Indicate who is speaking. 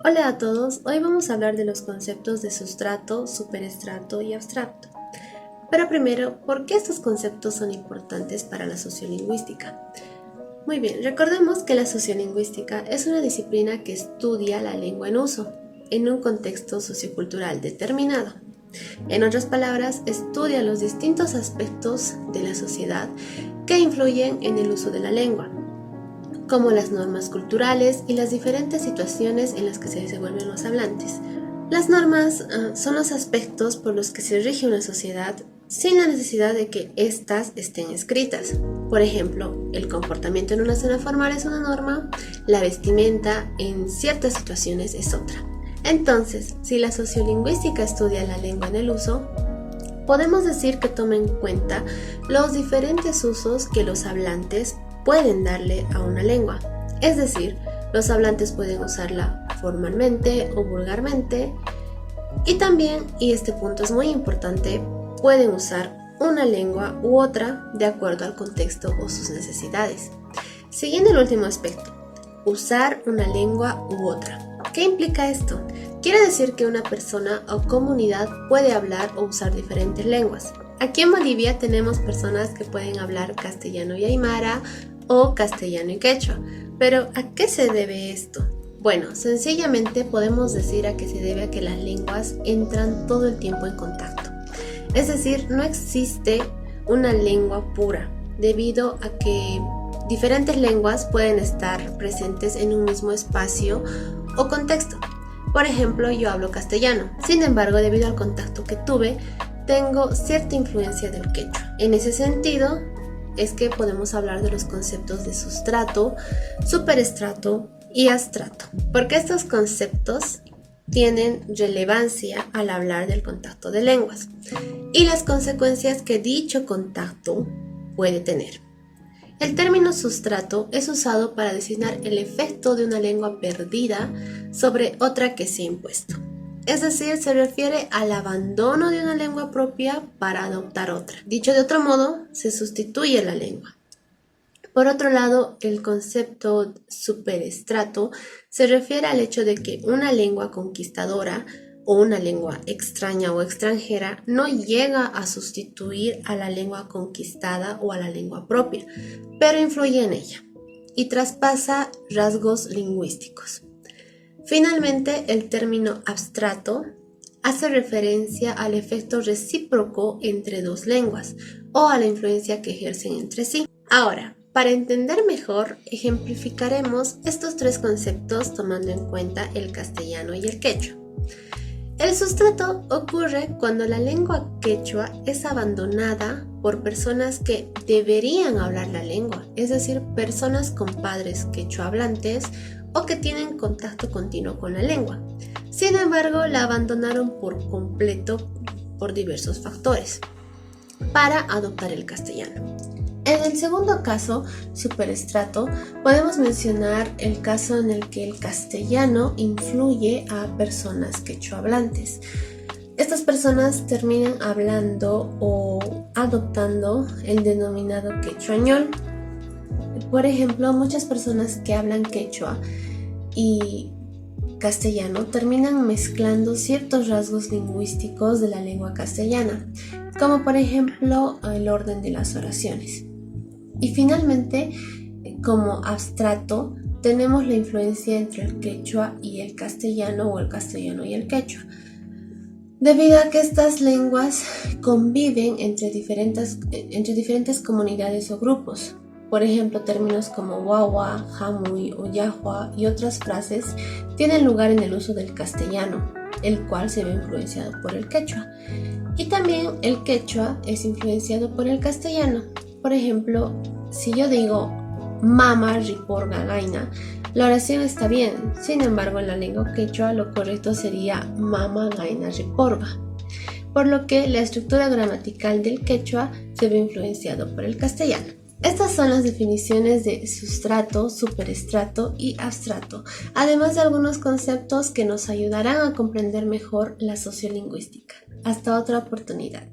Speaker 1: Hola a todos, hoy vamos a hablar de los conceptos de sustrato, superestrato y abstracto. Pero primero, ¿por qué estos conceptos son importantes para la sociolingüística? Muy bien, recordemos que la sociolingüística es una disciplina que estudia la lengua en uso, en un contexto sociocultural determinado. En otras palabras, estudia los distintos aspectos de la sociedad que influyen en el uso de la lengua, como las normas culturales y las diferentes situaciones en las que se desenvuelven los hablantes. Las normas son los aspectos por los que se rige una sociedad sin la necesidad de que éstas estén escritas. Por ejemplo, el comportamiento en una cena formal es una norma, la vestimenta en ciertas situaciones es otra. Entonces, si la sociolingüística estudia la lengua en el uso, podemos decir que toma en cuenta los diferentes usos que los hablantes pueden darle a una lengua. Es decir, los hablantes pueden usarla formalmente o vulgarmente y también, y este punto es muy importante, pueden usar una lengua u otra de acuerdo al contexto o sus necesidades. Siguiendo el último aspecto, usar una lengua u otra. ¿Qué implica esto? Quiere decir que una persona o comunidad puede hablar o usar diferentes lenguas. Aquí en Bolivia tenemos personas que pueden hablar castellano y aymara o castellano y quechua. Pero ¿a qué se debe esto? Bueno, sencillamente podemos decir a que se debe a que las lenguas entran todo el tiempo en contacto. Es decir, no existe una lengua pura, debido a que diferentes lenguas pueden estar presentes en un mismo espacio o contexto. Por ejemplo, yo hablo castellano. Sin embargo, debido al contacto que tuve, tengo cierta influencia del quechua. En ese sentido, es que podemos hablar de los conceptos de sustrato, superestrato y abstrato, porque estos conceptos tienen relevancia al hablar del contacto de lenguas y las consecuencias que dicho contacto puede tener. El término sustrato es usado para designar el efecto de una lengua perdida sobre otra que se ha impuesto. Es decir, se refiere al abandono de una lengua propia para adoptar otra. Dicho de otro modo, se sustituye la lengua. Por otro lado, el concepto superestrato se refiere al hecho de que una lengua conquistadora o una lengua extraña o extranjera no llega a sustituir a la lengua conquistada o a la lengua propia, pero influye en ella y traspasa rasgos lingüísticos. Finalmente, el término abstrato hace referencia al efecto recíproco entre dos lenguas o a la influencia que ejercen entre sí. Ahora, para entender mejor, ejemplificaremos estos tres conceptos tomando en cuenta el castellano y el quechua. El sustrato ocurre cuando la lengua quechua es abandonada por personas que deberían hablar la lengua, es decir, personas con padres quechua hablantes o que tienen contacto continuo con la lengua. Sin embargo, la abandonaron por completo por diversos factores para adoptar el castellano. En el segundo caso, superestrato, podemos mencionar el caso en el que el castellano influye a personas quechua hablantes. Estas personas terminan hablando o adoptando el denominado quechuañol. Por ejemplo, muchas personas que hablan quechua y castellano terminan mezclando ciertos rasgos lingüísticos de la lengua castellana, como por ejemplo el orden de las oraciones. Y finalmente, como abstrato, tenemos la influencia entre el quechua y el castellano o el castellano y el quechua, debido a que estas lenguas conviven entre diferentes comunidades o grupos. Por ejemplo, términos como guagua, jamuy o yahua y otras frases tienen lugar en el uso del castellano, el cual se ve influenciado por el quechua. Y también el quechua es influenciado por el castellano. Por ejemplo, si yo digo mama riporga gaina, la oración está bien. Sin embargo, en la lengua quechua lo correcto sería mama gaina riporga, por lo que la estructura gramatical del quechua se ve influenciado por el castellano. Estas son las definiciones de sustrato, superestrato y abstrato, además de algunos conceptos que nos ayudarán a comprender mejor la sociolingüística. Hasta otra oportunidad.